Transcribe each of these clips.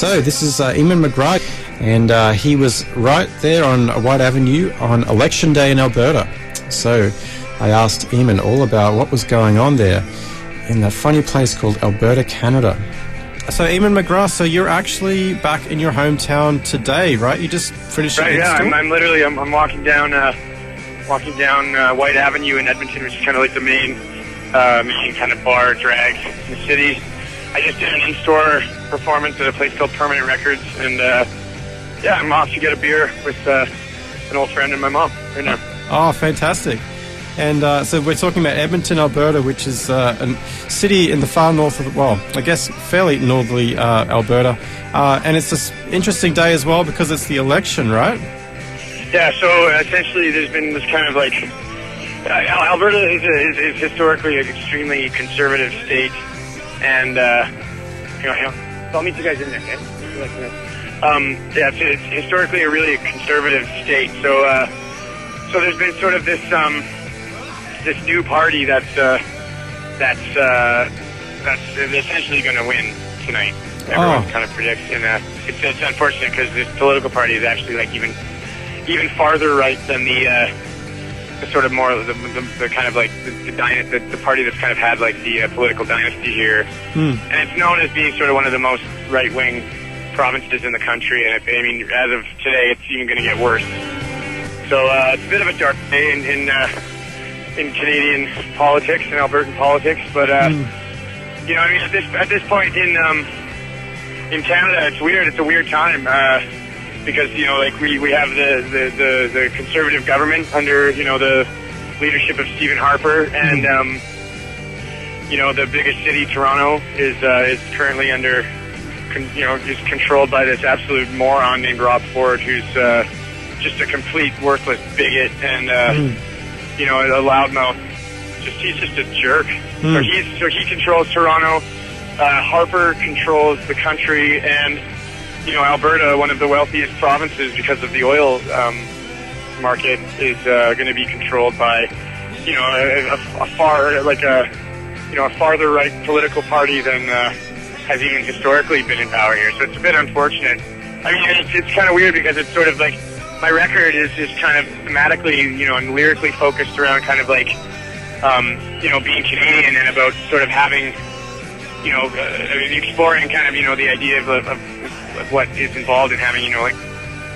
So this is Eamon McGrath, and he was right there on White Avenue on Election Day in Alberta. So I asked Eamon all about what was going on there in that funny place called Alberta, Canada. So Eamon McGrath, so you're actually back in your hometown today, right? You just finished right, yeah, I'm literally I'm walking down White Avenue in Edmonton, which is kind of like the main kind of bar drag in the city. I just did an in-store performance at a place called Permanent Records, and yeah, I'm off to get a beer with an old friend and my mom right now. Oh, fantastic. And so we're talking about Edmonton, Alberta, which is a city in the far north of, well, I guess fairly northerly Alberta. And it's this interesting day as well because it's the election, right? Yeah, so essentially there's been this kind of like... Alberta is historically an extremely conservative state. And, I'll meet you guys in there, okay? Yeah, it's historically a really conservative state. So there's been sort of this new party that's essentially going to win tonight. Everyone kind of predicts, and it's unfortunate because this political party is actually like even farther right than the sort of more the kind of like the party that's kind of had like the political dynasty here, and it's known as being sort of one of the most right-wing provinces in the country. And I mean, as of today, it's even going to get worse. So it's a bit of a dark day in Canadian politics and Albertan politics, but I mean, at this point in Canada, it's weird. It's a weird time. Because we have the conservative government under the leadership of Stephen Harper, and the biggest city, Toronto, is currently under is controlled by this absolute moron named Rob Ford, who's just a complete worthless bigot and a loudmouth. He's just a jerk. So he controls Toronto. Harper controls the country, and Alberta, one of the wealthiest provinces because of the oil market, is going to be controlled by, a farther right political party than has even historically been in power here. So it's a bit unfortunate. I mean, it's kind of weird because it's sort of like my record is kind of thematically, and lyrically focused around kind of like, being Canadian and about sort of having, exploring kind of, the idea of what is involved in having, like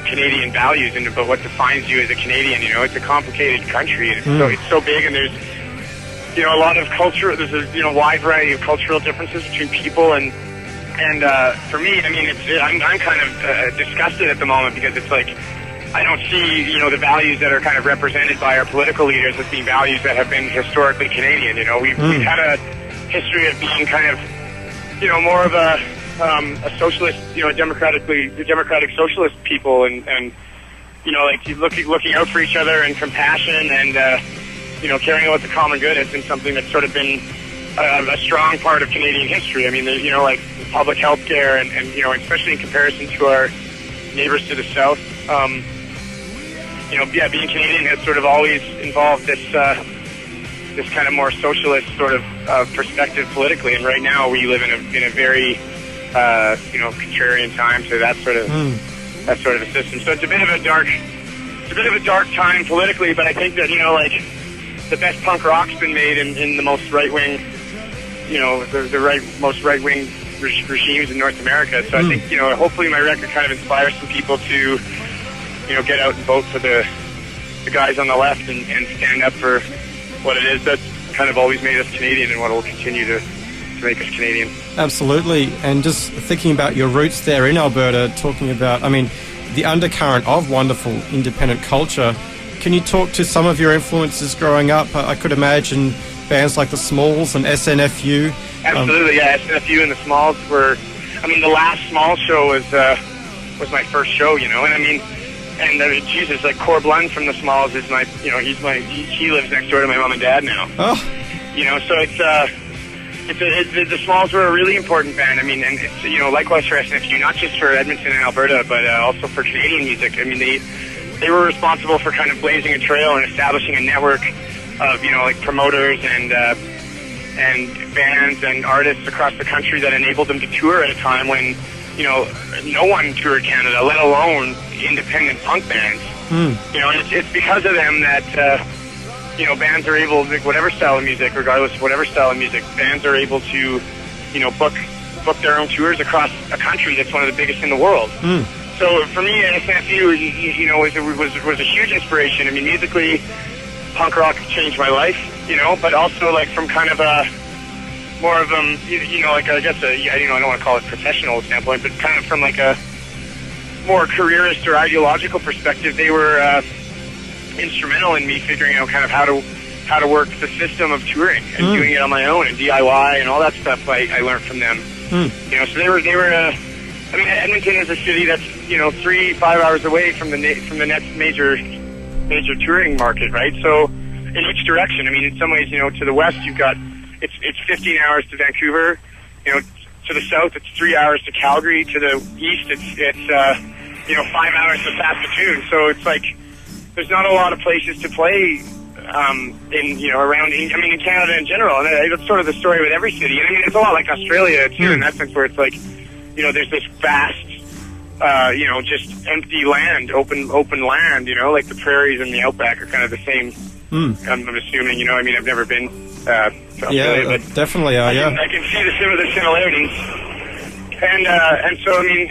Canadian values, but what defines you as a Canadian. It's a complicated country, and it's so big, and there's, a lot of culture. There's a wide variety of cultural differences between people, and for me, I mean, I'm kind of disgusted at the moment because it's like I don't see the values that are kind of represented by our political leaders as being values that have been historically Canadian. We've had a history of being kind of more of a socialist, democratic socialist people, and like looking out for each other and compassion and caring about the common good has been something that's sort of been a strong part of Canadian history. I mean, there's like public health care and especially in comparison to our neighbors to the south. Being Canadian has sort of always involved this kind of more socialist sort of perspective politically, and right now we live in a very contrarian time to that sort of a system. So it's a bit of a dark time politically, but I think that the best punk rock's been made in the most right wing, most right wing regimes in North America. So I think hopefully my record kind of inspires some people to get out and vote for the guys on the left and stand up for what it is that's kind of always made us Canadian and what will continue to make us Canadian. Absolutely. And just thinking about your roots there in Alberta, talking about, I mean, the undercurrent of wonderful independent culture, can you talk to some of your influences growing up? I could imagine bands like the Smalls and SNFU. Absolutely, yeah. SNFU and the Smalls were, I mean, the last Smalls show was my first show, and I mean, and Jesus, like Cor Blund from the Smalls is my, he lives next door to my mom and dad now. Oh. So the Smalls were a really important band. I mean, and it's, likewise for SNFU, not just for Edmonton and Alberta, but also for Canadian music. I mean, they were responsible for kind of blazing a trail and establishing a network of, like promoters and bands and artists across the country that enabled them to tour at a time when no one toured Canada, let alone independent punk bands. You know, and it's because of them that, bands are able, like, whatever style of music, regardless of whatever style of music, bands are able to, book their own tours across a country that's one of the biggest in the world. So for me, SNFU, was a huge inspiration. I mean, musically, punk rock changed my life, but also, like, from kind of a more of I guess I don't want to call it professional standpoint, but kind of from like a more careerist or ideological perspective, they were instrumental in me figuring out kind of how to work the system of touring and doing it on my own and DIY and all that stuff. I learned from them. So they were. I mean, Edmonton is a city that's 3-5 hours away from the next major touring market, right? So in each direction. I mean, in some ways, to the west you've got it's 15 hours to Vancouver. To the south it's 3 hours to Calgary. To the east it's 5 hours to Saskatoon. So it's like there's not a lot of places to play around. I mean, in Canada in general, and that's sort of the story with every city. I mean, it's a lot like Australia too, in that sense, where it's like there's this vast, just empty land, open land. Like the prairies and the outback are kind of the same. I'm assuming. I mean, I've never been to Australia, but definitely are. Yeah, I can see the similarities, and so I mean,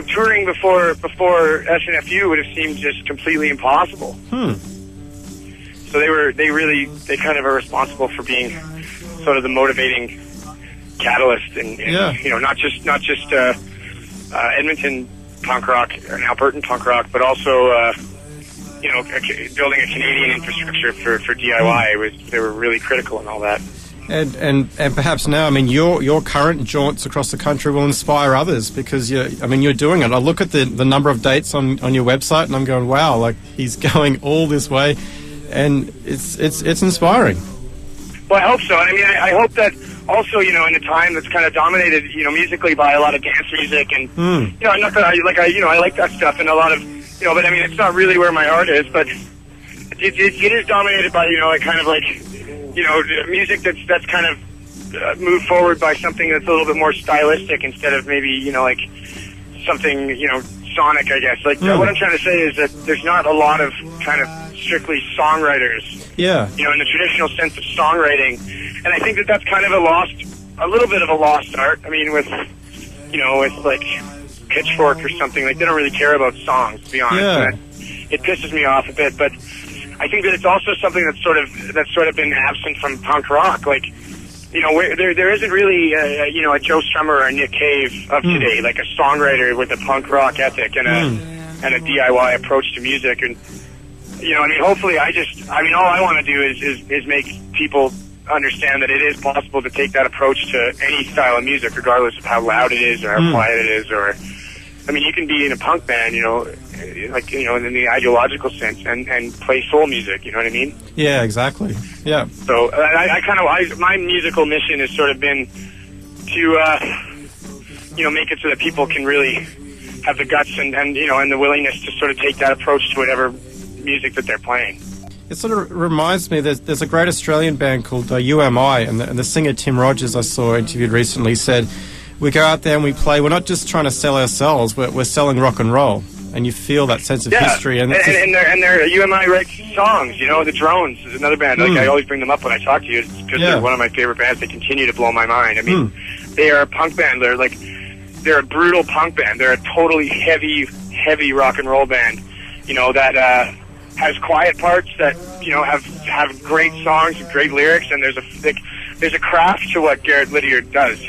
touring before SNFU would have seemed just completely impossible. So they kind of are responsible for being sort of the motivating catalyst, and not just Edmonton punk rock and Albertan punk rock, but also building a Canadian infrastructure for DIY. They were really critical in all that. And perhaps now, I mean, your current jaunts across the country will inspire others, because you're doing it. I look at the number of dates on your website, and I'm going, wow, like he's going all this way, and it's inspiring. Well, I hope so. I mean, I hope that also, in a time that's kind of dominated, musically by a lot of dance music, and not that I like that stuff, and a lot of, but I mean, it's not really where my heart is, but it is dominated by, kind of like, music that's kind of moved forward by something that's a little bit more stylistic instead of maybe, like something, sonic, I guess. Like, what I'm trying to say is that there's not a lot of kind of strictly songwriters. Yeah. In the traditional sense of songwriting. And I think that's kind of a little bit of a lost art. I mean, with like Pitchfork or something, like they don't really care about songs, to be honest. Yeah. And it pisses me off a bit, but I think that it's also something that's sort of been absent from punk rock. Like, there isn't really a Joe Strummer or a Nick Cave of today, like a songwriter with a punk rock ethic and a DIY approach to music. And hopefully all I want to do is make people understand that it is possible to take that approach to any style of music, regardless of how loud it is or how quiet it is. Or, I mean, you can be in a punk band, in the ideological sense, and play soul music. You know what I mean? Yeah, exactly. Yeah. So my musical mission has sort of been to, make it so that people can really have the guts and the willingness to sort of take that approach to whatever music that they're playing. It sort of reminds me, there's a great Australian band called UMI, and the singer Tim Rogers I saw interviewed recently said, we go out there and we play, we're not just trying to sell ourselves, we're selling rock and roll. And you feel that sense of history. And their UMI writes songs, the Drones is another band. Like, I always bring them up when I talk to you because they're one of my favorite bands. They continue to blow my mind. I mean, they are a punk band. They're a brutal punk band. They're a totally heavy rock and roll band, that has quiet parts that have great songs and great lyrics, and there's a craft to what Garrett Lydiard does,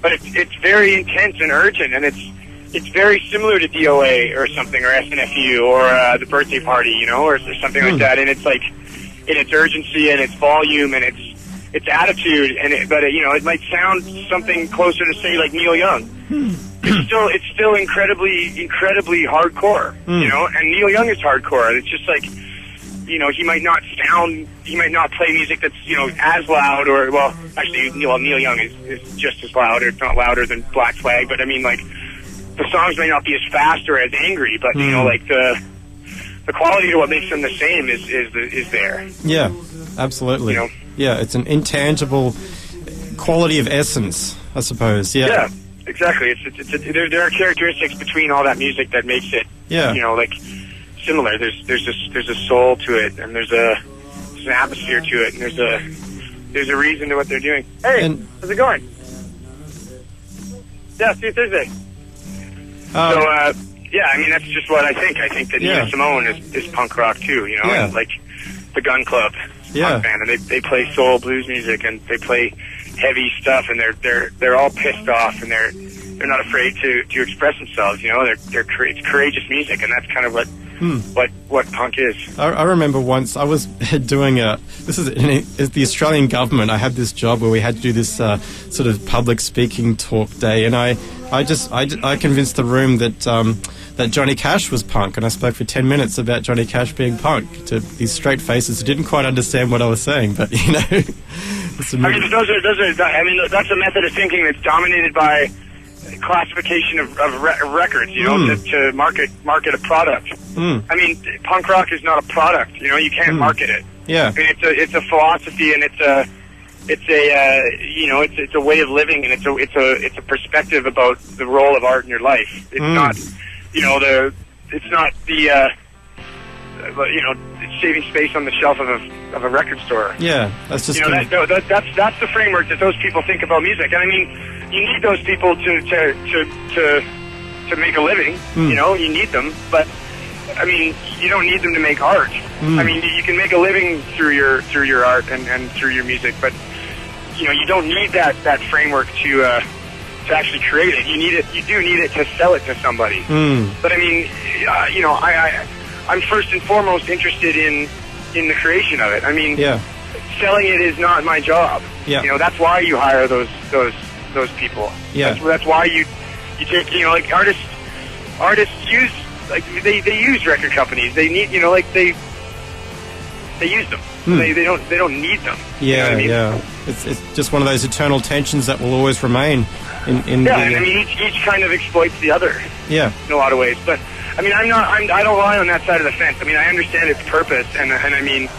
but it's very intense and urgent, and it's very similar to DOA or something, or SNFU or the Birthday Party, or something like that. And it's like in its urgency and its volume and its attitude, but it might sound something closer to, say, like Neil Young. It's still incredibly hardcore, and Neil Young is hardcore. It's just like, he might not play music that's, as loud, or, well, actually, Neil Young is just as loud, or if not louder than Black Flag, but I mean, like, the songs may not be as fast or as angry, but, like, the quality to what makes them the same is there. Yeah, absolutely. Yeah, it's an intangible quality of essence, I suppose. Yeah. Exactly. There are characteristics between all that music that makes it, like similar. There's a soul to it, and there's an atmosphere to it, and there's a reason to what they're doing. Hey, how's it going? Yeah, see you Thursday. Yeah, I mean, that's just what I think. I think that Nina Simone is punk rock too, and like the Gun Club punk band, and they play soul blues music, and they play heavy stuff, and they're all pissed off, and they're not afraid to express themselves. It's courageous music, and that's kind of what punk is. I remember once I was doing this is the Australian government. I had this job where we had to do this sort of public speaking talk day, and I convinced the room that Johnny Cash was punk, and I spoke for 10 minutes about Johnny Cash being punk to these straight faces who didn't quite understand what I was saying, but that's a method of thinking that's dominated by classification of records, to market a product. I mean, punk rock is not a product. You can't market it. Yeah. I mean, it's a philosophy, and it's a way of living, and it's a perspective about the role of art in your life. It's not, it's not the saving space on the shelf of a record store. Yeah, that's just that's the framework that those people think about music. And I mean, you need those people to make a living. You need them, but I mean, you don't need them to make art. I mean, you can make a living through your art and through your music, but you don't need that framework to actually create it. You do need it to sell it to somebody. But I mean, I'm first and foremost interested in the creation of it. I mean, selling it is not my job. Yeah. That's why you hire those people. Yeah. That's why you take, like artists use, like they use record companies. They need, they use them. They don't need them. Yeah, I mean? It's just one of those eternal tensions that will always remain in I mean, each kind of exploits the other. Yeah. In a lot of ways, but I mean, I don't lie on that side of the fence. I mean, I understand its purpose, and I mean,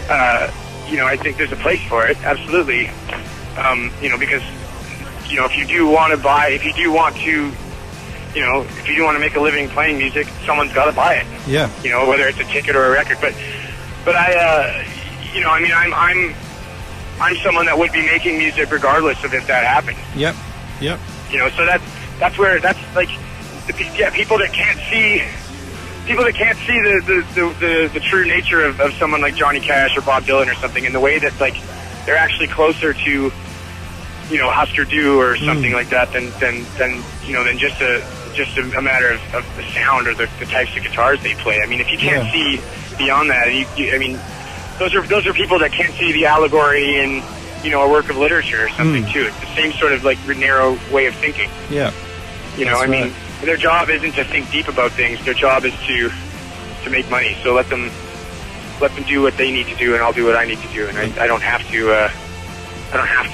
I think there's a place for it, absolutely. Because, if you do want to make a living playing music, someone's got to buy it. Yeah. Whether it's a ticket or a record, but I, I mean, I'm someone that would be making music regardless of if that happened. Yep. So that's like. People that can't see the true nature of someone like Johnny Cash or Bob Dylan or something, in the way that like they're actually closer to Husker Du or something like that than just a matter of the sound or the types of guitars they play. I mean, if you can't see beyond that, I mean, those are people that can't see the allegory in a work of literature or something too. It's the same sort of like narrow way of thinking. Yeah. I mean, their job isn't to think deep about things. Their job is to make money. So let them do what they need to do, and I'll do what I need to do. And I don't have to. I don't have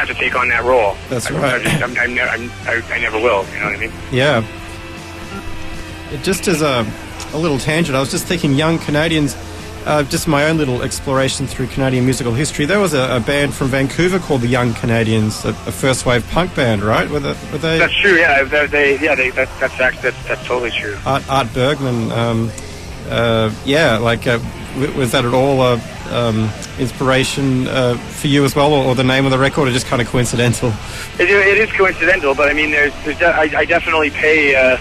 to take on that role. That's right. I never will. You know what I mean? Yeah. It just as a little tangent, I was just thinking, young Canadians. Just my own little exploration through Canadian musical history. There was a band from Vancouver called the Young Canadians, a first wave punk band, right? Were they? That's true. Yeah, that's totally true. Art Bergman. Was that at all inspiration for you as well, or the name of the record, or just kind of coincidental? It is coincidental, but I mean, I definitely pay. I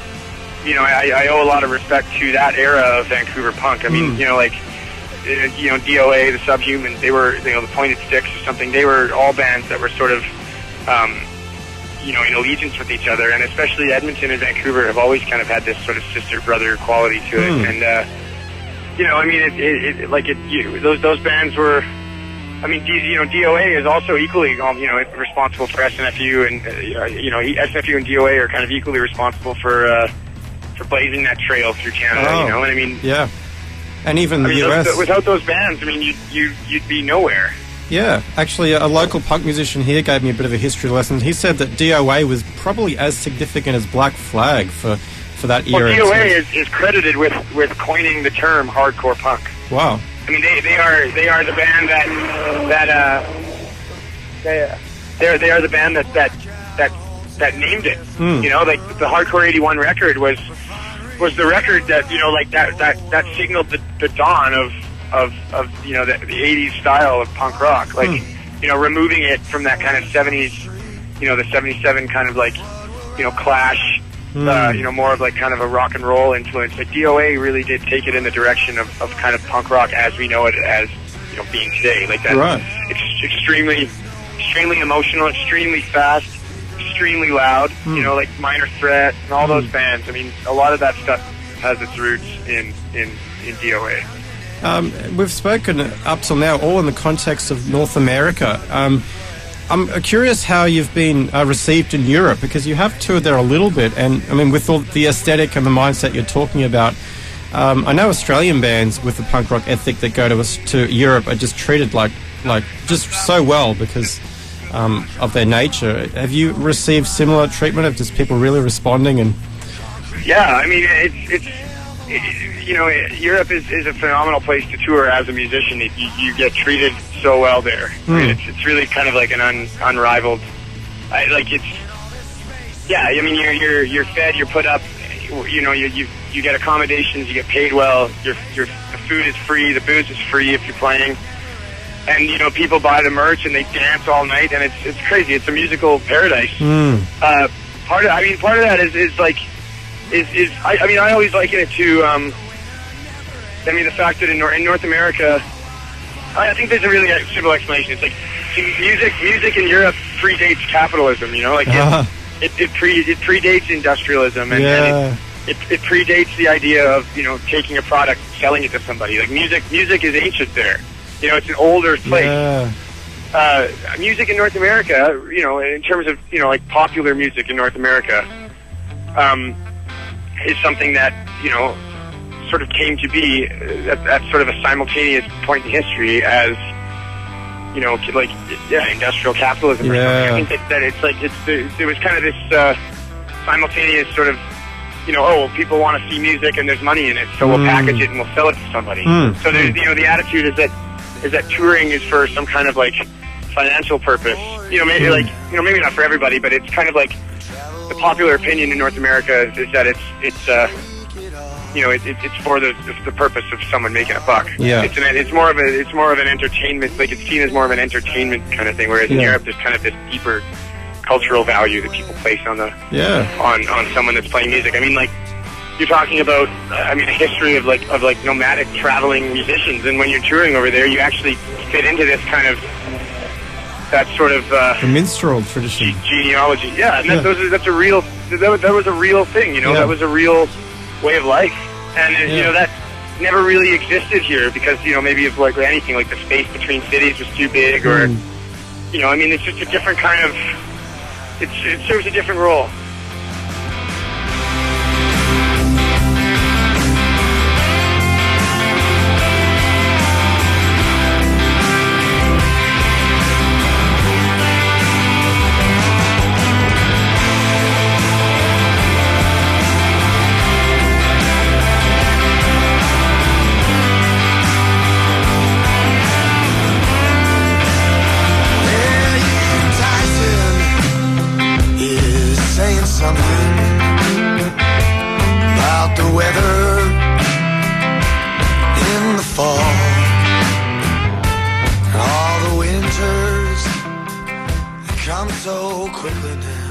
owe a lot of respect to that era of Vancouver punk. I mean, DOA, the Subhumans, they were, the Pointed Sticks or something. They were all bands that were sort of, in allegiance with each other, and especially Edmonton and Vancouver have always kind of had this sort of sister-brother quality to it. And, those bands were, I mean, DOA is also equally, responsible for SNFU, and, SNFU and DOA are kind of equally responsible for blazing that trail through Canada, and I mean... Yeah. And even the US. Without those bands, I mean, you'd be nowhere. Yeah, actually, a local punk musician here gave me a bit of a history lesson. He said that DOA was probably as significant as Black Flag for that era. Well, DOA is credited with coining the term hardcore punk. Wow. I mean, they are the band they are the band that named it. You know, like the Hardcore 81 record was the record that, you know, like that signaled the dawn of you know, the 80s style of punk rock. Like, you know, removing it from that kind of 70s, you know, the 77 kind of like, you know, Clash, you know, more of like kind of a rock and roll influence. Like DOA really did take it in the direction of kind of punk rock as we know it as, you know, being today. Like that, extremely emotional, extremely fast, extremely loud, you know, like Minor Threat and all those bands. I mean, a lot of that stuff has its roots in DOA. We've spoken up till now all in the context of North America. I'm curious how you've been received in Europe, because you have toured there a little bit, and I mean, with all the aesthetic and the mindset you're talking about, I know Australian bands with the punk rock ethic that go to Europe are just treated like just so well because of their nature. Have you received similar treatment of just people really responding? And yeah, I mean, it's you know, Europe is a phenomenal place to tour as a musician. You get treated so well there. I mean, it's really kind of like an unrivaled. Yeah. I mean, you're fed, you're put up. You know, you get accommodations, you get paid well. The food is free, the booze is free if you're playing, and you know, people buy the merch and they dance all night, and it's crazy. It's a musical paradise. Part of that is like. I mean, I always liken it to, I mean, the fact that in North America, I think there's a really simple explanation. It's like, music in Europe predates capitalism, you know, like it predates industrialism, and it predates the idea of, you know, taking a product, selling it to somebody. Like music is ancient there. You know, it's an older place. Music in North America, you know, in terms of, you know, like popular music in North America, is something that, you know, sort of came to be at sort of a simultaneous point in history as, you know, like, industrial capitalism or something. I think that it's like, there was kind of this simultaneous sort of, you know, oh, well, people want to see music and there's money in it, so we'll package it and we'll sell it to somebody. So there's, you know, the attitude is that touring is for some kind of like financial purpose. You know, maybe like, you know, maybe not for everybody, but it's kind of like, the popular opinion in North America is that it's you know, it's for the purpose of someone making a buck. Yeah, it's more of an entertainment. Like, it's seen as more of an entertainment kind of thing. Whereas in Europe, there's kind of this deeper cultural value that people place on on someone that's playing music. I mean, like, you're talking about, I mean, a history of like nomadic traveling musicians, and when you're touring over there, you actually fit into this kind of. That sort of the minstrel tradition, genealogy, and that was a real thing, you know. That was a real way of life, and you know, that never really existed here because, you know, maybe if like anything, like the space between cities was too big, or you know, I mean, it's just a different kind of. It serves a different role. So quickly now.